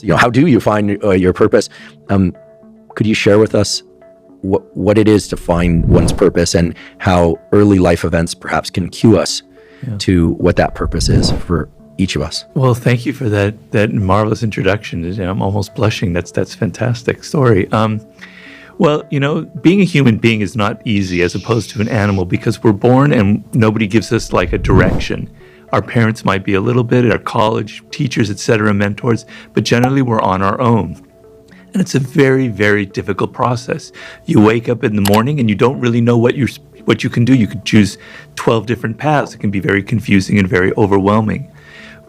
how do you find your purpose? Could you share with us what it is to find one's purpose and how early life events perhaps can cue us to what that purpose is for each of us? Well, thank you for that marvelous introduction. I'm almost blushing. That's fantastic story. Well, being a human being is not easy as opposed to an animal, because we're born and nobody gives us like a direction. Our parents might be a little bit, our college, teachers, etc., mentors, but generally we're on our own. And it's a very, very difficult process. You wake up in the morning and you don't really know what you can do. You could choose 12 different paths. It can be very confusing and very overwhelming.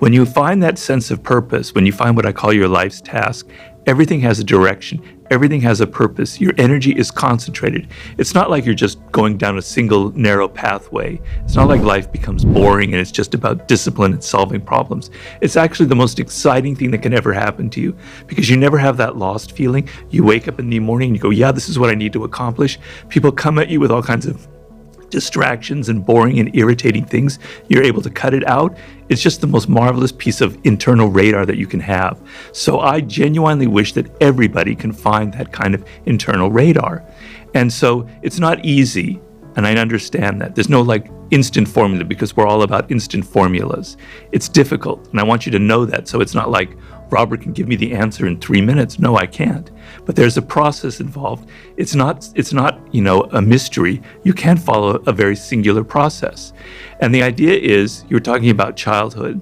When you find that sense of purpose, when you find what I call your life's task, everything has a direction. Everything has a purpose. Your energy is concentrated. It's not like you're just going down a single narrow pathway. It's not like life becomes boring and it's just about discipline and solving problems. It's actually the most exciting thing that can ever happen to you, because you never have that lost feeling. You wake up in the morning and you go, yeah, this is what I need to accomplish. People come at you with all kinds of distractions and boring and irritating things. You're able to cut it out. It's just the most marvelous piece of internal radar that you can have. So I genuinely wish that everybody can find that kind of internal radar. And so it's not easy, and I understand that. There's no like instant formula, because we're all about instant formulas. It's difficult, and I want you to know that. So it's not like Robert can give me the answer in 3 minutes. No, I can't. But there's a process involved. It's not, a mystery. You can follow a very singular process. And the idea is, you're talking about childhood.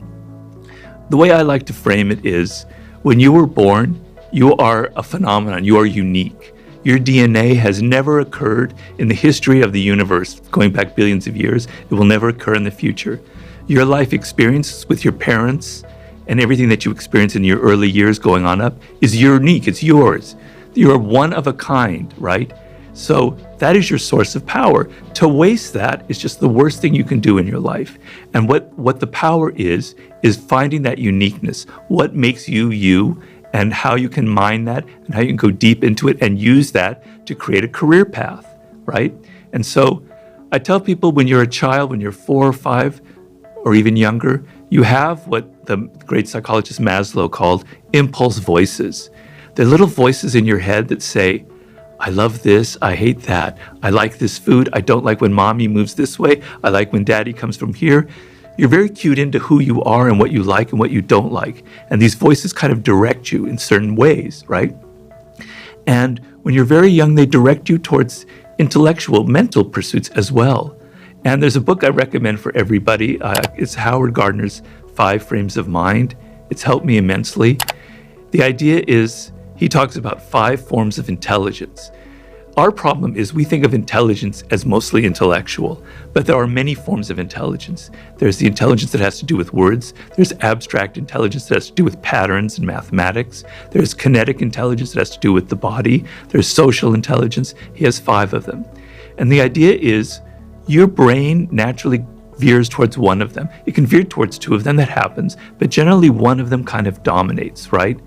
The way I like to frame it is, when you were born, you are a phenomenon. You are unique. Your DNA has never occurred in the history of the universe, going back billions of years. It will never occur in the future. Your life experience with your parents and everything that you experience in your early years going on up is unique. It's yours. You're one of a kind, right? So that is your source of power. To waste that is just the worst thing you can do in your life. And what the power is finding that uniqueness. What makes you you, and how you can mine that, and how you can go deep into it and use that to create a career path, right? And so I tell people, when you're a child, when you're 4 or 5 or even younger, you have what the great psychologist Maslow called impulse voices. They're little voices in your head that say, I love this, I hate that, I like this food, I don't like when mommy moves this way, I like when daddy comes from here. You're very cued into who you are and what you like and what you don't like. And these voices kind of direct you in certain ways, right? And when you're very young, they direct you towards intellectual, mental pursuits as well. And there's a book I recommend for everybody. It's Howard Gardner's 5 Frames of Mind. It's helped me immensely. The idea is, he talks about 5 forms of intelligence. Our problem is we think of intelligence as mostly intellectual, but there are many forms of intelligence. There's the intelligence that has to do with words. There's abstract intelligence that has to do with patterns and mathematics. There's kinetic intelligence that has to do with the body. There's social intelligence. He has 5 of them. And the idea is, your brain naturally veers towards one of them. It can veer towards 2 of them, that happens, but generally one of them kind of dominates, right?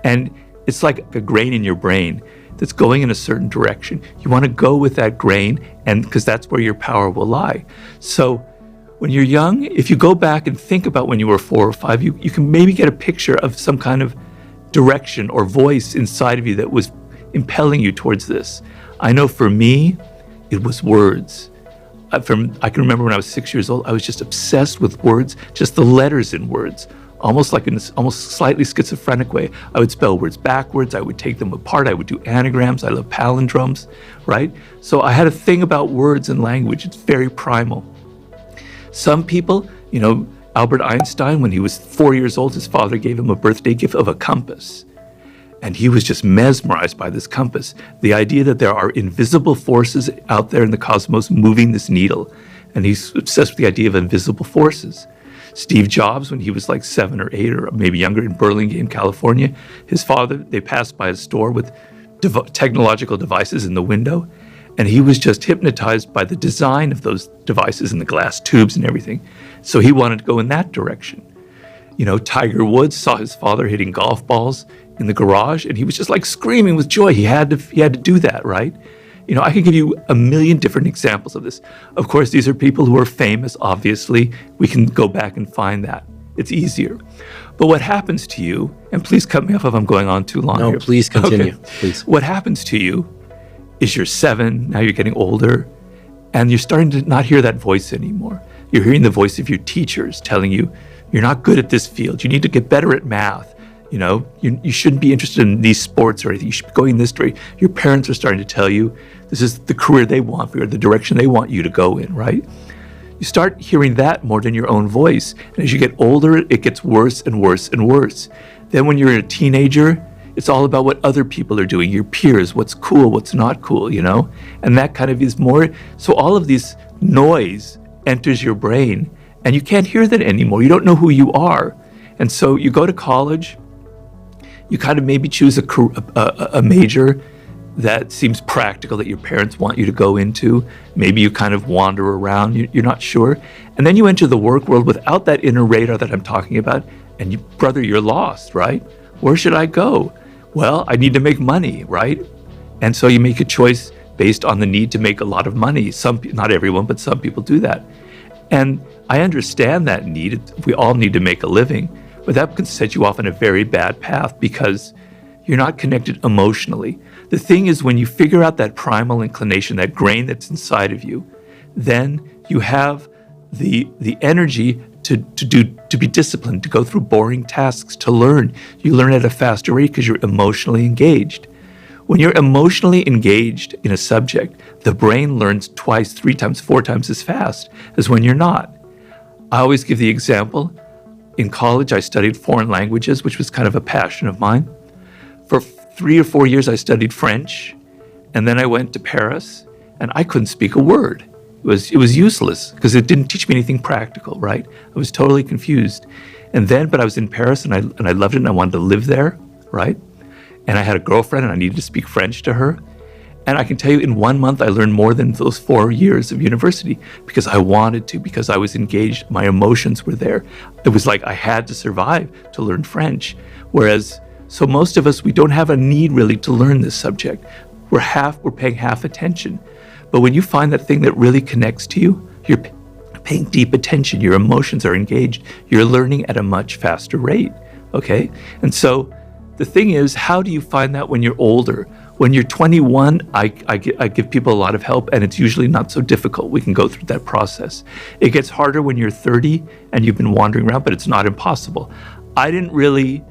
And it's like a grain in your brain that's going in a certain direction. You want to go with that grain, and because that's where your power will lie. So when you're young, if you go back and think about when you were 4 or 5, you can maybe get a picture of some kind of direction or voice inside of you that was impelling you towards this. I know for me, it was words. I can remember when I was 6 years old, I was just obsessed with words, just the letters in words, almost like in this almost slightly schizophrenic way. I would spell words backwards, I would take them apart, I would do anagrams, I love palindromes, right? So I had a thing about words and language. It's very primal. Some people, Albert Einstein, when he was 4 years old, his father gave him a birthday gift of a compass. And he was just mesmerized by this compass. The idea that there are invisible forces out there in the cosmos moving this needle. And he's obsessed with the idea of invisible forces. Steve Jobs, when he was like 7 or 8 or maybe younger in Burlingame, California, his father, they passed by a store with technological devices in the window. And he was just hypnotized by the design of those devices and the glass tubes and everything. So he wanted to go in that direction. Tiger Woods saw his father hitting golf balls in the garage, and he was just like screaming with joy. He had to do that, right? I can give you a million different examples of this. Of course, these are people who are famous, obviously. We can go back and find that. It's easier. But what happens to you, and please cut me off if I'm going on too long No, here. please continue. Okay. Please. What happens to you is you're 7, now you're getting older, and you're starting to not hear that voice anymore. You're hearing the voice of your teachers telling you, you're not good at this field. You need to get better at math. You know, you shouldn't be interested in these sports or anything. You should be going this way. Your parents are starting to tell you this is the career they want for you, or the direction they want you to go in, right? You start hearing that more than your own voice. And as you get older, it gets worse and worse and worse. Then when you're a teenager, it's all about what other people are doing, your peers, what's cool, what's not cool, you know? And that kind of is more, so all of this noise enters your brain and you can't hear that anymore. You don't know who you are. And so you go to college, you kind of maybe choose a major that seems practical that your parents want you to go into. Maybe you kind of wander around, you're not sure. And then you enter the work world without that inner radar that I'm talking about. And you, brother, you're lost, right? Where should I go? Well, I need to make money, right? And so you make a choice based on the need to make a lot of money. Not everyone, but some people do that. And I understand that need. We all need to make a living, but that can set you off on a very bad path because you're not connected emotionally. The thing is, when you figure out that primal inclination, that grain that's inside of you, then you have the energy to be disciplined, to go through boring tasks, to learn. You learn at a faster rate because you're emotionally engaged. When you're emotionally engaged in a subject, the brain learns 2x, 3x, 4x as fast as when you're not. I always give the example. In college, I studied foreign languages, which was kind of a passion of mine. For 3 or 4 years, I studied French, and then I went to Paris, and I couldn't speak a word. It was useless because it didn't teach me anything practical, right? I was totally confused. But I was in Paris, and I loved it, and I wanted to live there, right? And I had a girlfriend, and I needed to speak French to her. And I can tell you, in 1 month, I learned more than those 4 years of university because I wanted to, because I was engaged. My emotions were there. It was like I had to survive to learn French. So most of us, we don't have a need really to learn this subject. We're paying half attention. But when you find that thing that really connects to you, you're paying deep attention. Your emotions are engaged. You're learning at a much faster rate, okay? And so the thing is, how do you find that when you're older? When you're 21, I give people a lot of help, and it's usually not so difficult. We can go through that process. It gets harder when you're 30 and you've been wandering around, but it's not impossible. I didn't really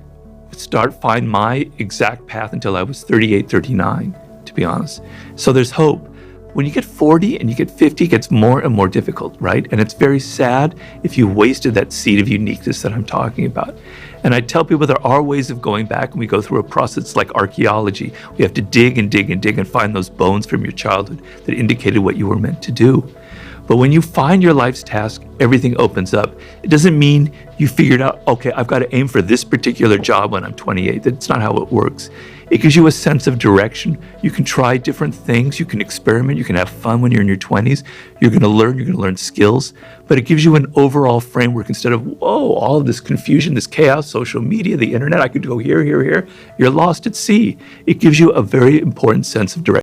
find my exact path until I was 38, 39, to be honest. So there's hope. When you get 40 and you get 50, it gets more and more difficult, right? And it's very sad if you wasted that seed of uniqueness that I'm talking about. And I tell people there are ways of going back, and we go through a process like archaeology. We have to dig and dig and dig and find those bones from your childhood that indicated what you were meant to do. But when you find your life's task, everything opens up. It doesn't mean you figured out, okay, I've got to aim for this particular job when I'm 28. That's not how it works. It gives you a sense of direction. You can try different things. You can experiment. You can have fun when you're in your 20s. You're going to learn skills. But it gives you an overall framework instead of, whoa, all of this confusion, this chaos, social media, the internet. I could go here, here, here. You're lost at sea. It gives you a very important sense of direction.